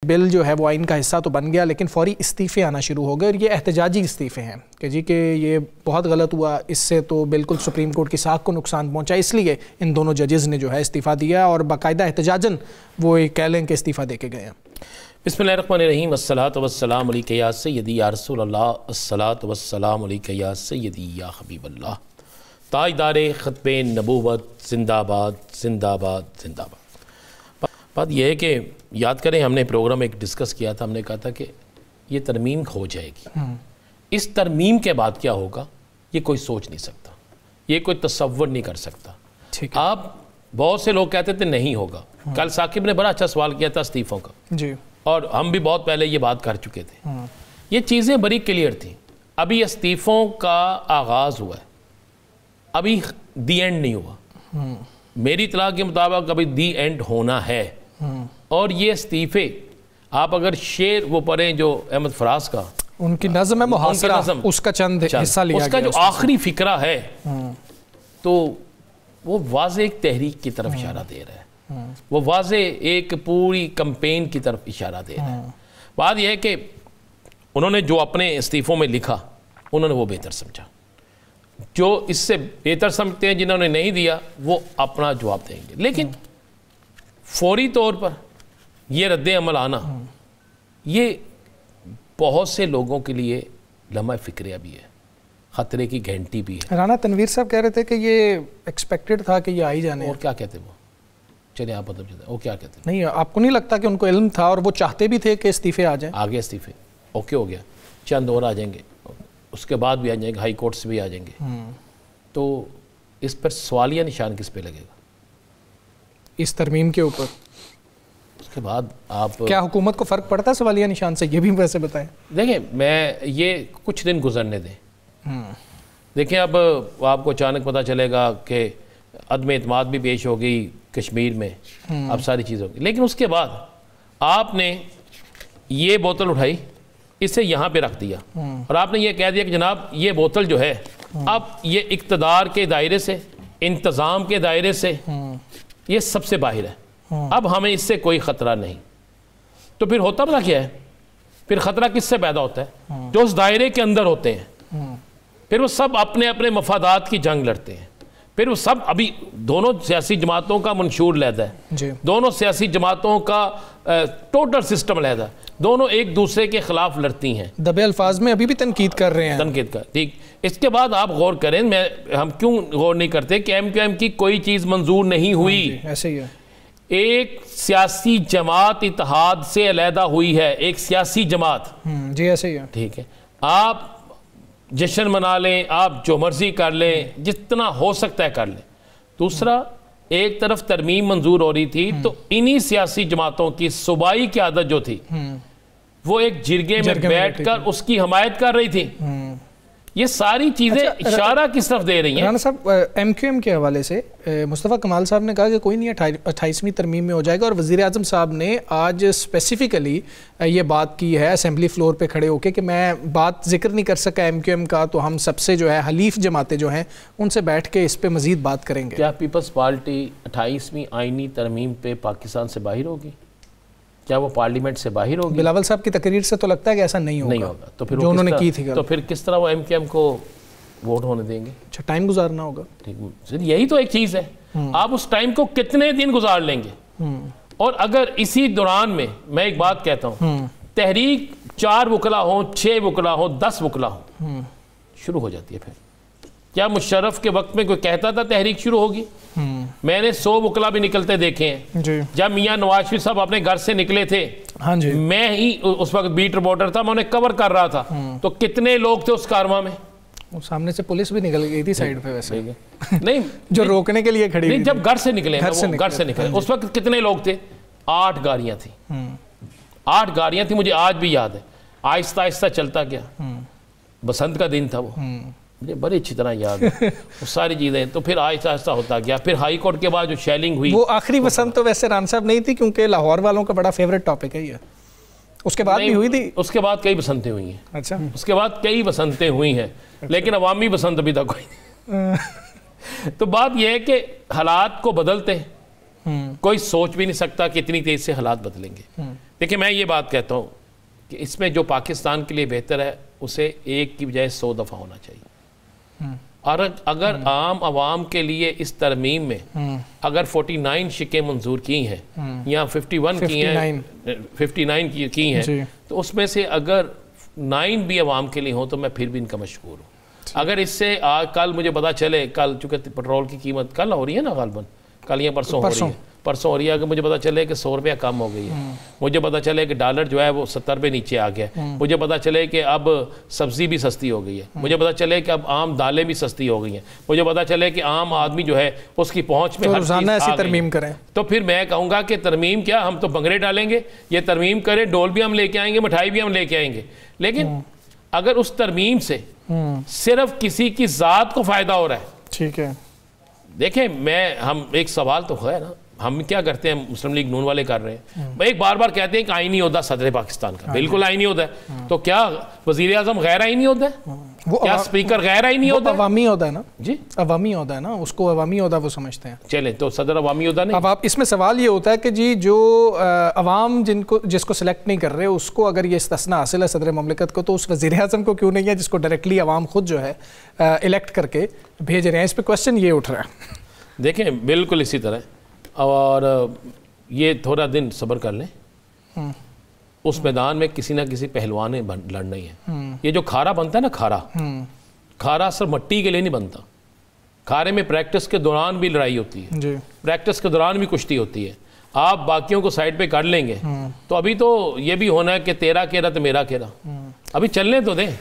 بل جو ہے وہ آئین کا حصہ تو بن گیا لیکن فوری استعفے آنا شروع ہو گئے، اور یہ احتجاجی استعفے ہیں کہ جی کہ یہ بہت غلط ہوا، اس سے تو بالکل سپریم کورٹ کی ساکھ کو نقصان پہنچا، اس لیے ان دونوں ججز نے جو ہے استعفیٰ دیا اور باقاعدہ احتجاجاً وہ کہہ لیں کہ استعفیٰ دے کے گئے ہیں۔ بسم اللہ الرحمن الرحیم، الصلاۃ والسلام علیک یا سیدی یا رسول اللہ، الصلاۃ والسلام علیک یا سیدی یا حبیب اللہ۔ تاجدار ختم نبوت زندہ باد زندہ آباد زندہ آباد۔ بات یہ ہے کہ یاد کریں ہم نے پروگرام ایک ڈسکس کیا تھا، ہم نے کہا تھا کہ یہ ترمیم ہو جائے گی، اس ترمیم کے بعد کیا ہوگا یہ کوئی سوچ نہیں سکتا، یہ کوئی تصور نہیں کر سکتا۔ آپ بہت سے لوگ کہتے تھے نہیں ہوگا، کل ثاقب نے بڑا اچھا سوال کیا تھا استعفوں کا، جی، اور ہم بھی بہت پہلے یہ بات کر چکے تھے، یہ چیزیں بڑی کلیئر تھیں۔ ابھی استعفوں کا آغاز ہوا ہے، ابھی دی اینڈ نہیں ہوا، میری اطلاع کے مطابق ابھی دی اینڈ ہونا ہے، اور یہ استعفے آپ اگر شعر وہ پڑھیں جو احمد فراز کا، ان کی نظم ہے محاصرہ، اس کا چند حصہ لیا گیا، اس کا جو آخری فقرہ ہے تو وہ واضح ایک تحریک کی طرف اشارہ دے رہا ہے، وہ واضح ایک پوری کمپین کی طرف اشارہ دے رہا ہے۔ بات یہ ہے کہ انہوں نے جو اپنے استعفوں میں لکھا انہوں نے وہ بہتر سمجھا، جو اس سے بہتر سمجھتے ہیں جنہوں نے نہیں دیا وہ اپنا جواب دیں گے، لیکن فوری طور پر یہ رد عمل آنا یہ بہت سے لوگوں کے لیے لمحہ فکریہ بھی ہے، خطرے کی گھنٹی بھی ہے۔ رانا تنویر صاحب کہہ رہے تھے کہ یہ ایکسپیکٹڈ تھا کہ یہ آئی جانے، اور کیا کہتے وہ، چلیں آپ مطلب جاتے ہیں وہ کیا کہتے ہیں؟ نہیں، آپ کو نہیں لگتا کہ ان کو علم تھا اور وہ چاہتے بھی تھے کہ استعفے آ جائیں؟ آگے استعفے اوکے ہو گیا، چند اور آ جائیں گے، اس کے بعد بھی آ جائیں گے، ہائی کورٹ سے بھی آ جائیں گے، تو اس پر سوالیہ نشان کس پہ لگے گا اس ترمیم کے اوپر؟ اس کے بعد آپ کیا حکومت کو فرق پڑتا ہے سوالیہ نشان سے؟ یہ بھی ویسے بتائیں۔ دیکھیں میں یہ کچھ دن گزرنے دیں، دیکھیں اب آپ کو اچانک پتہ چلے گا کہ عدم اعتماد بھی پیش ہوگی کشمیر میں، اب ساری چیز ہوگی، لیکن اس کے بعد آپ نے یہ بوتل اٹھائی، اسے یہاں پہ رکھ دیا اور آپ نے یہ کہہ دیا کہ جناب یہ بوتل جو ہے اب یہ اقتدار کے دائرے سے، انتظام کے دائرے سے یہ سب سے باہر ہے، اب ہمیں اس سے کوئی خطرہ نہیں۔ تو پھر ہوتا پتہ کیا ہے؟ پھر خطرہ کس سے پیدا ہوتا ہے؟ جو اس دائرے کے اندر ہوتے ہیں، پھر وہ سب اپنے اپنے مفادات کی جنگ لڑتے ہیں، پھر وہ سب ابھی دونوں سیاسی جماعتوں کا منشور علیحدہ ہے، دونوں سیاسی جماعتوں کا ٹوٹل سسٹم علیحدہ ہے، دونوں ایک دوسرے کے خلاف لڑتی ہیں، دبے الفاظ میں ابھی بھی تنقید کر رہے ہیں، تنقید کر، ٹھیک۔ اس کے بعد آپ غور کریں، ہم کیوں غور نہیں کرتے کہ ایم کیو ایم کی کوئی چیز منظور نہیں ہوئی، ایسے ہی ہے، ایک سیاسی جماعت اتحاد سے علیحدہ ہوئی ہے، ایک سیاسی جماعت، جی ایسے ہی ہے، ٹھیک ہے، آپ جشن منا لیں، آپ جو مرضی کر لیں، جتنا ہو سکتا ہے کر لیں۔ دوسرا، ایک طرف ترمیم منظور ہو رہی تھی تو انہی سیاسی جماعتوں کی صوبائی قیادت جو تھی وہ ایک جرگے میں بیٹھ کر اس کی حمایت کر رہی تھی۔ یہ ساری چیزیں اشارہ کس طرف دے رہی ہیں؟ رانا صاحب ایم کیو ایم کے حوالے سے مصطفیٰ کمال صاحب نے کہا کہ کوئی نہیں 28ویں ترمیم میں ہو جائے گا، اور وزیر اعظم صاحب نے آج اسپیسیفکلی یہ بات کی ہے اسمبلی فلور پہ کھڑے ہو کے کہ میں بات ذکر نہیں کر سکا ایم کیو ایم کا، تو ہم سب سے جو ہے حلیف جماعتیں جو ہیں ان سے بیٹھ کے اس پہ مزید بات کریں گے۔ کیا پیپلز پارٹی 28ویں آئینی ترمیم پہ پاکستان سے باہر ہوگی؟ کیا وہ پارلیمنٹ سے باہر ہوگی؟ بلاول صاحب کی تقریر سے تو لگتا ہے کہ ایسا نہیں ہوگا، تو پھر جو انہوں نے کی تھی، تو پھر کس طرح وہ ایم کیو ایم کو ووٹ ہونے دیں گے؟ اچھا، ٹائم گزارنا ہوگا، یہی تو ایک چیز ہے، آپ اس ٹائم کو کتنے دن گزار لیں گے؟ اور اگر اسی دوران میں ایک بات کہتا ہوں، تحریک 4 وکلا ہوں، 6 وکلا ہوں، 10 وکلا ہوں، شروع ہو جاتی ہے۔ پھر کیا مشرف کے وقت میں کوئی کہتا تھا تحریک شروع ہوگی؟ میں نے 100 وکلا بھی نکلتے دیکھے ہیں، جب میاں نواز شریف صاحب اپنے گھر سے نکلے تھے، میں ہی اس وقت بیٹ رپورٹر تھا، میں انہیں کور کر رہا تھا، تو کتنے لوگ تھے اس کارواں میں؟ سامنے سے پولیس بھی نکل گئی تھی سائیڈ پہ، ویسے نہیں جو روکنے کے لیے کھڑی، جب گھر سے نکلے اس وقت کتنے لوگ تھے؟ 8 گاڑیاں تھیں، 8 گاڑیاں تھیں، مجھے آج بھی یاد ہے، آہستہ آہستہ چلتا گیا، بسنت کا دن تھا وہ، مجھے بڑی اچھی طرح یاد ہے وہ ساری چیزیں، تو پھر آہستہ آہستہ ہوتا گیا، پھر ہائی کورٹ کے بعد جو شیلنگ ہوئی، وہ آخری بسنت تو ویسے ران صاحب نہیں تھی کیونکہ لاہور والوں کا بڑا فیوریٹ ٹاپک ہے یہ، اس کے بعد بھی ہوئی تھی، اس کے بعد کئی بسنتیں ہوئی ہیں، اچھا اس کے بعد کئی بسنتیں ہوئی ہیں، لیکن عوامی بسنت ابھی تک کوئی نہیں۔ تو بات یہ ہے کہ حالات کو بدلتے ہیں، کوئی سوچ بھی نہیں سکتا کہ اتنی تیز سے حالات بدلیں گے، دیکھیں میں یہ بات کہتا ہوں کہ اس میں جو پاکستان کے لیے بہتر ہے اسے ایک کی بجائے 100 دفعہ ہونا چاہیے. اور اگر عام عوام کے لیے اس ترمیم میں اگر 49 شکیں منظور کی ہیں یا 51 کی ہیں 59 کی ہیں تو اس میں سے اگر 9 بھی عوام کے لیے ہوں تو میں پھر بھی ان کا مشکور ہوں. اگر اس سے کل مجھے پتا چلے, کل چونکہ پٹرول کی قیمت کل ہو رہی ہے نا غالباً, کل یا پرسوں ہو رہی ہے, اگر مجھے پتا چلے کہ 100 روپیہ کم ہو گئی ہے, مجھے پتا چلے کہ ڈالر جو ہے وہ 70 پہ نیچے آ گیا, مجھے پتا چلے کہ اب سبزی بھی سستی ہو گئی ہے, مجھے پتا چلے کہ اب عام دالیں بھی سستی ہو گئی ہیں, مجھے پتا چلے کہ عام آدمی جو ہے اس کی پہنچ میں ہر چیز ایسی ترمیم کریں, تو پھر میں کہوں گا کہ ترمیم کیا, ہم تو بنگڑے ڈالیں گے, یہ ترمیم کریں, ڈول بھی ہم لے کے آئیں گے, مٹھائی بھی ہم لے کے آئیں گے. لیکن اگر اس ترمیم سے صرف کسی کی ذات کو فائدہ ہو رہا ہے, ٹھیک ہے, دیکھیں ہم ایک سوال تو ہے نا, ہم کیا کرتے ہیں, مسلم لیگ نون والے کر رہے ہیں, ایک بار بار کہتے ہیں کہ آئینی عہدہ صدر پاکستان کا, بالکل آئینی عہدہ ہے, تو کیا وزیر اعظم غیر آئینی عہدہ ہے, کیا اسپیکر غیر آئینی عہدہ ہے؟ عوامی عہدہ ہے نا جی, عوامی عہدہ ہے نا, اس کو عوامی عہدہ وہ سمجھتے ہیں. چلیں تو صدر عوامی عہدہ نہیں. اب آپ اس میں سوال یہ ہوتا ہے کہ جی جو عوام جس کو سلیکٹ نہیں کر رہے اس کو اگر یہ استثناء حاصل ہے صدر مملکت کو, تو اس وزیر اعظم کو کیوں نہیں ہے جس کو ڈائریکٹلی عوام خود جو ہے الیکٹ کر کے بھیج رہے ہیں؟ اس پہ کوشچن یہ اٹھ رہا ہے. دیکھیں بالکل اسی طرح, اور یہ تھوڑا دن صبر کر لیں, اس میدان میں کسی نہ کسی پہلوان نے لڑنا ہی ہے. یہ جو کھارا بنتا ہے نا, کھارا صرف مٹی کے لیے نہیں بنتا, کھارے میں پریکٹس کے دوران بھی لڑائی ہوتی ہے, پریکٹس کے دوران بھی کشتی ہوتی ہے. آپ باقیوں کو سائڈ پہ کر لیں گے تو ابھی تو یہ بھی ہونا ہے کہ تیرا کہرا تو میرا کہرا, ابھی چلنے تو دیں.